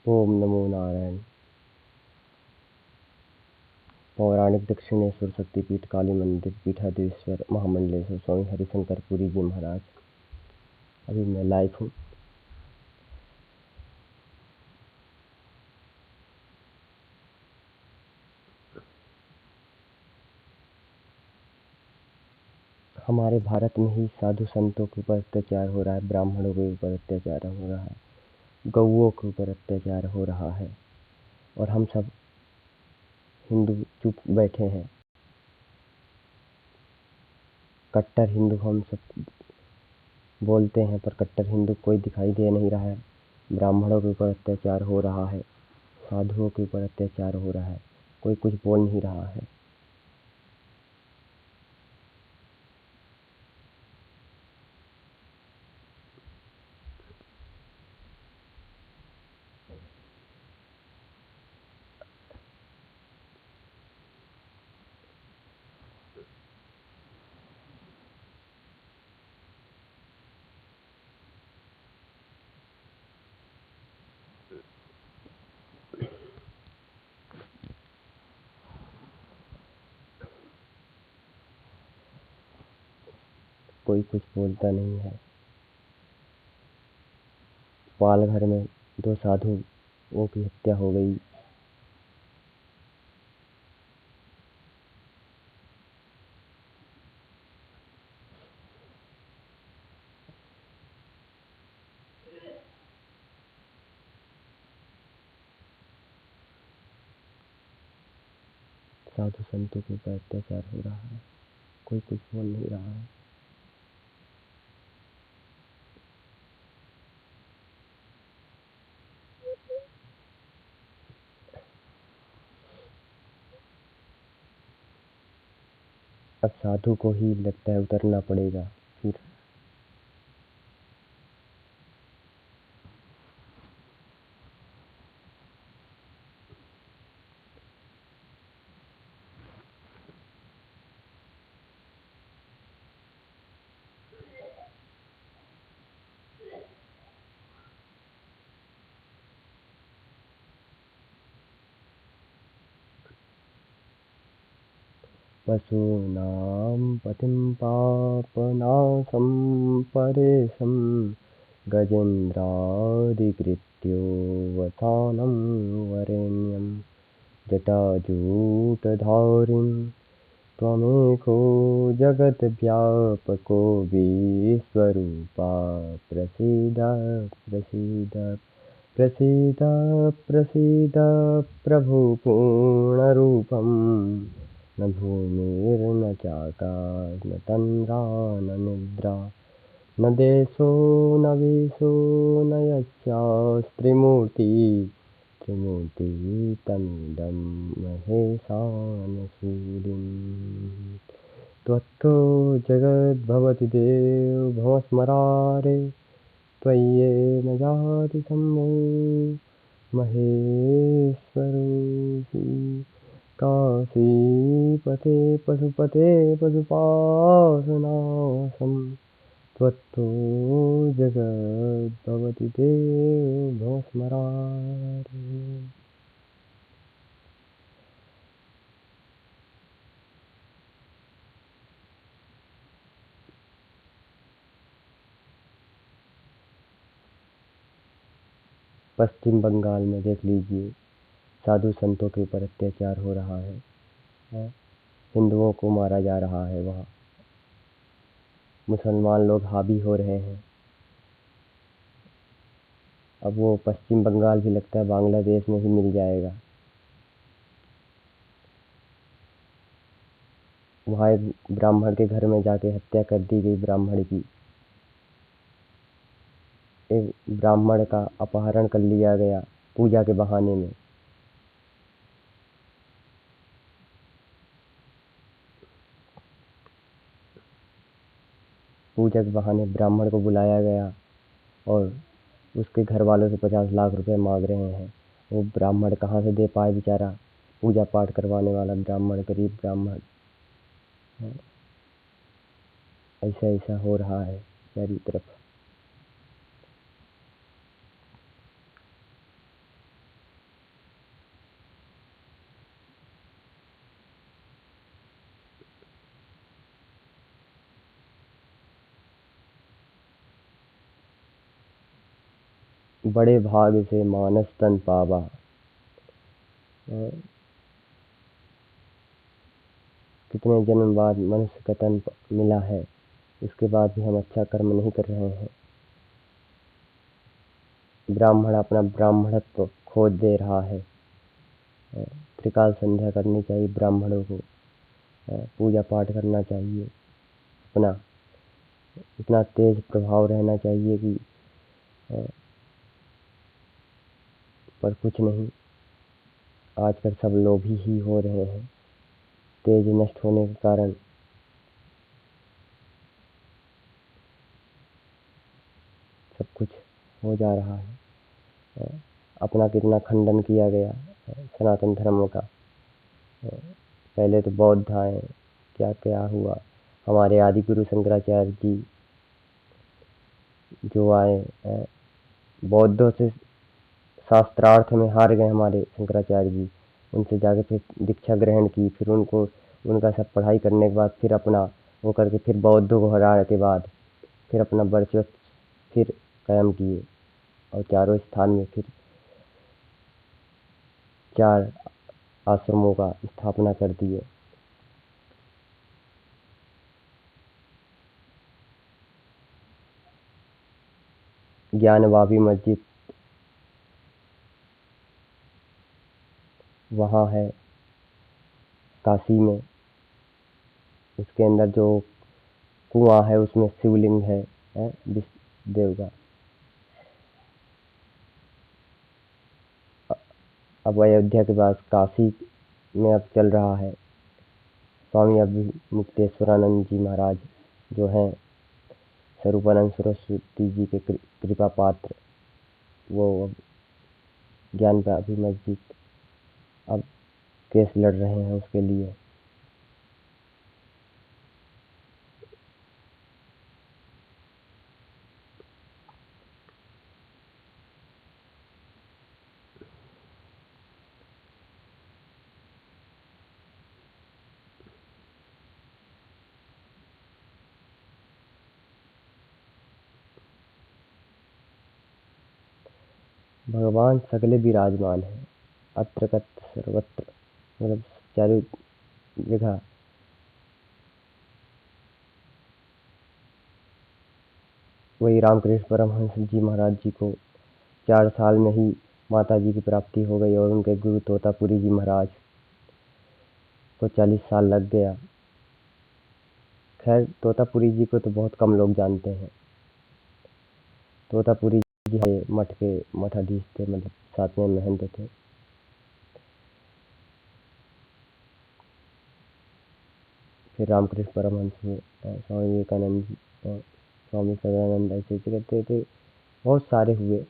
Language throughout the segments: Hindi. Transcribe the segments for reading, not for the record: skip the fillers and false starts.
ओम नमो नारायण। पौराणिक दक्षिणेश्वर शक्तिपीठ काली मंदिर पीठाधीश्वर महामंडलेश्वर स्वामी हरिशंकर पुरी जी महाराज। अभी मैं लाइव हूँ। हमारे भारत में ही साधु संतों के ऊपर अत्याचार हो रहा है, ब्राह्मणों के ऊपर अत्याचार हो रहा है, गौओं के ऊपर अत्याचार हो रहा है, और हम सब हिंदू चुप बैठे हैं। कट्टर हिंदू हम सब बोलते हैं, पर कट्टर हिंदू कोई दिखाई दे नहीं रहा है। ब्राह्मणों के ऊपर अत्याचार हो रहा है, साधुओं के ऊपर अत्याचार हो रहा है, कोई कुछ बोल नहीं रहा है। कोई कुछ बोलता नहीं है। पालघर में 2 साधुओं की हत्या हो गई। साधु संतों के ऊपर अत्याचार हो रहा है, कोई कुछ बोल नहीं रहा है। अब साधु को ही लगता है उतरना पड़ेगा। फिर पशूनां पतिं पापनाशं परेशं गजेन्द्रादिकृत्योऽवसानं वरेण्यं जटाजूटधारिं त्वमेको जगद्व्यापको विश्वरूपा प्रसीद प्रसीद प्रसीद प्रसीद प्रभु पूर्णरूपं। न भूमिर्न चाकाश न तन्द्रा न निद्रा न देशो न वेशो न यस्यास्त्रिमूर्ति त्रिमूर्ति तमिदं महेशानशूलिम्। त्वत्तो जगद्भवति देव भवस्मरारे त्वय्येन जाति सम्भो महेश्वरोऽसि। काशीपते पशुपते पशुपासनासं त्वत्तो जगद्भवति देव भवस्मरारे। पश्चिम बंगाल में देख लीजिए, साधु संतों के ऊपर अत्याचार हो रहा है। हिंदुओं को मारा जा रहा है। वहाँ मुसलमान लोग हावी हो रहे हैं। अब वो पश्चिम बंगाल भी लगता है बांग्लादेश में ही मिल जाएगा। वहाँ एक ब्राह्मण के घर में जाके हत्या कर दी गई ब्राह्मण की। एक ब्राह्मण का अपहरण कर लिया गया पूजा के बहाने में। पूजा के बहाने ब्राह्मण को बुलाया गया और उसके घर वालों से 50 लाख रुपए मांग रहे हैं। वो ब्राह्मण कहाँ से दे पाए बेचारा, पूजा पाठ करवाने वाला ब्राह्मण, गरीब ब्राह्मण। ऐसा ऐसा हो रहा है चारों तरफ। बड़े भाग से मानस तन पावा। कितने जन्म बाद मनुष्य का तन मिला है, उसके बाद भी हम अच्छा कर्म नहीं कर रहे हैं। ब्राह्मण अपना ब्राह्मणत्व खो दे रहा है। त्रिकाल संध्या करनी चाहिए ब्राह्मणों को, पूजा पाठ करना चाहिए, अपना इतना तेज प्रभाव रहना चाहिए कि पर कुछ नहीं, आजकल सब लोभी ही हो रहे हैं। तेज नष्ट होने के कारण सब कुछ हो जा रहा है। अपना कितना खंडन किया गया सनातन धर्म का। पहले तो बौद्ध आए, क्या क्या हुआ। हमारे आदि गुरु शंकराचार्य जी जो आए, बौद्धों से शास्त्रार्थ में हार गए हमारे शंकराचार्य जी। उनसे जाके फिर दीक्षा ग्रहण की, फिर उनका सब पढ़ाई करने के बाद फिर अपना वो करके फिर बौद्धों को हराने के बाद फिर अपना वर्चस्व फिर कायम किए और चारों स्थान में फिर 4 आश्रमों का स्थापना कर दिए। ज्ञानवापी मस्जिद वहाँ है काशी में, उसके अंदर जो कुआं है उसमें शिवलिंग है विष्णुदेव का। अब अयोध्या के बाद काशी में अब चल रहा है स्वामी अभिमुक्तेश्वरानंद जी महाराज, जो हैं स्वरूपानंद सरस्वती जी के कृपा पात्र। वो अब ज्ञानवापी मस्जिद अब केस लड़ रहे हैं उसके लिए। भगवान सगले विराजमान है, अत्र तत्र सर्वत्र, मतलब चारों जगह। वही रामकृष्ण परमहंस जी महाराज जी को 4 साल में ही माता जी की प्राप्ति हो गई और उनके गुरु तोतापुरी जी महाराज को 40 साल लग गया। खैर तोतापुरी जी को तो बहुत कम लोग जानते हैं। तोतापुरी जी मठ के मठाधीश थे, मतलब 7वें महंत थे। फिर रामकृष्ण परमहंस हुए, स्वामी विवेकानंद जी और स्वामी सदानंद, ऐसे करते थे, बहुत सारे हुए।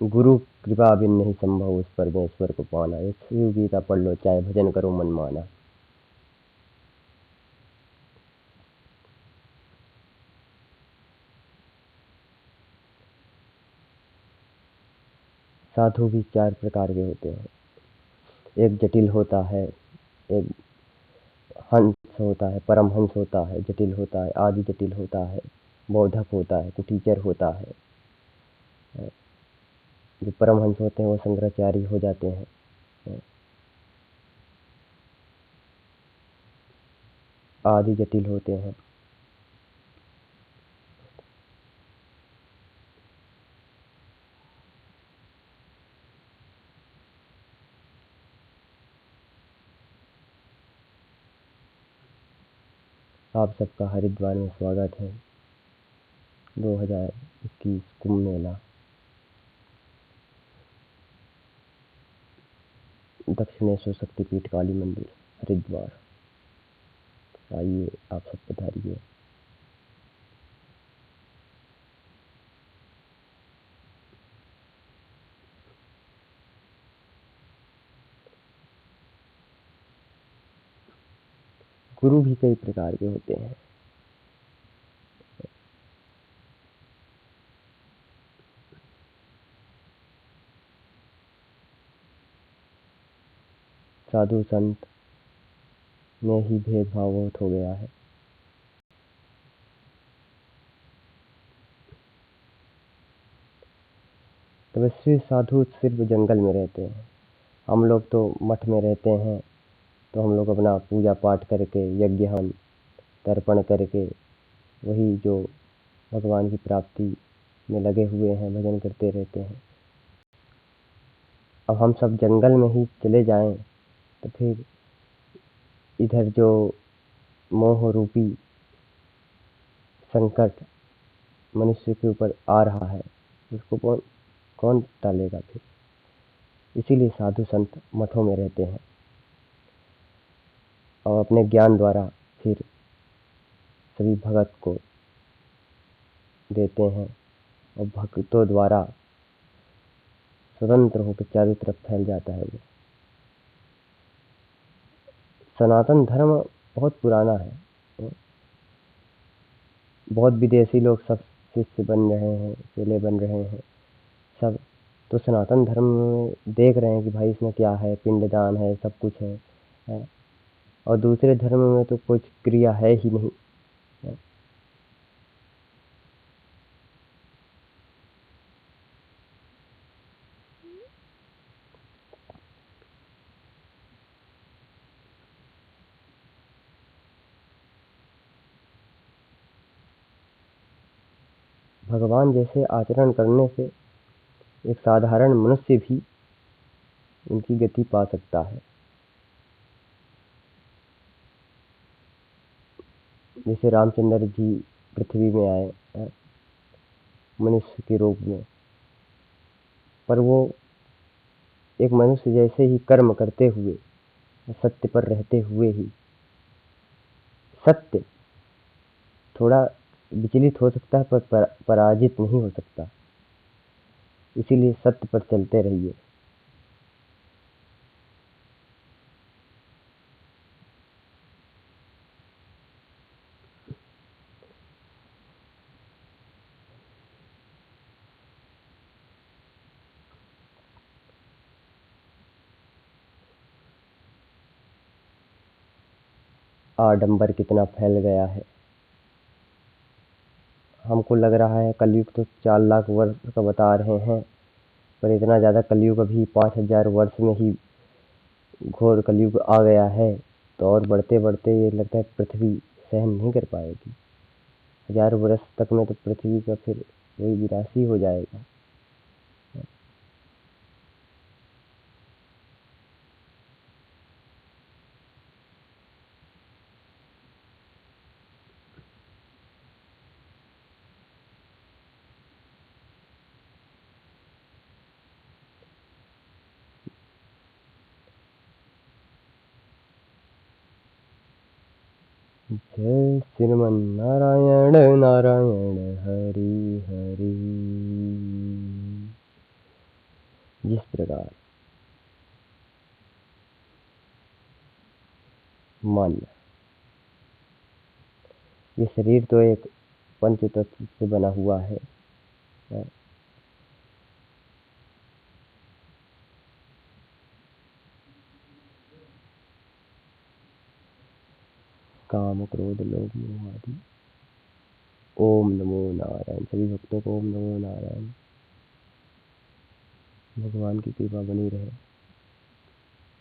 गुरु कृपा बिन नहीं संभव उस परमेश्वर को पाना। एक शिव गीता पढ़ लो, चाहे भजन करो मन माना। साधु भी 4 प्रकार के होते हैं। एक जटिल होता है, एक हंस होता है, परमहंस होता है, जटिल होता है, आदि जटिल होता है, बोधक होता है, कुटीचर होता है। जो परमहंस होते हैं वो शंकराचार्य हो जाते हैं। आदि जटिल होते हैं। आप सबका हरिद्वार में स्वागत है। 2021 कुंभ मेला, दक्षिणेश्वर शक्तिपीठ काली मंदिर, हरिद्वार। आइए आप सब पधारिए। गुरु भी कई प्रकार के होते हैं। साधु संत में ही भेदभाव बहुत हो गया है। तपस्वी साधु सिर्फ जंगल में रहते हैं। हम लोग तो मठ में रहते हैं, तो हम लोग अपना पूजा पाठ करके यज्ञ हम तर्पण करके वही जो भगवान की प्राप्ति में लगे हुए हैं, भजन करते रहते हैं। अब हम सब जंगल में ही चले जाएं तो फिर इधर जो मोह रूपी संकट मनुष्य के ऊपर आ रहा है, उसको कौन कौन टालेगा फिर। इसीलिए साधु संत मठों में रहते हैं और अपने ज्ञान द्वारा फिर सभी भगत को देते हैं और भक्तों द्वारा स्वतंत्र होकर चारों तरफ फैल जाता है। वो सनातन धर्म बहुत पुराना है। बहुत विदेशी लोग सब शिष्य बन रहे हैं, चेले बन रहे हैं सब, तो सनातन धर्म में देख रहे हैं कि भाई इसमें क्या है, पिंडदान है, सब कुछ है। और दूसरे धर्म में तो कुछ क्रिया है ही नहीं है। भगवान जैसे आचरण करने से एक साधारण मनुष्य भी उनकी गति पा सकता है। जैसे रामचंद्र जी पृथ्वी में आए मनुष्य के रूप में, पर वो एक मनुष्य जैसे ही कर्म करते हुए, सत्य पर रहते हुए ही, सत्य थोड़ा विचलित हो सकता है पर पराजित नहीं हो सकता। इसीलिए सत्य पर चलते रहिए। आडंबर कितना फैल गया है। हमको लग रहा है कलयुग तो 4 लाख वर्ष का बता रहे हैं, पर इतना ज़्यादा कलयुग अभी 5000 वर्ष में ही घोर कलयुग आ गया है। तो और बढ़ते बढ़ते ये लगता है पृथ्वी सहन नहीं कर पाएगी। 1000 वर्ष तक में तो पृथ्वी का फिर वही विनाशी हो जाएगा। जय श्रीमन नारायण नारायण हरि हरि। जिस प्रकार मन, ये शरीर तो एक पंच तत्व से बना हुआ है। काम क्रोध लोभ मोह आदि। ओम नमो नारायण। सभी भक्तों को ओम नमो नारायण। भगवान की कृपा बनी रहे।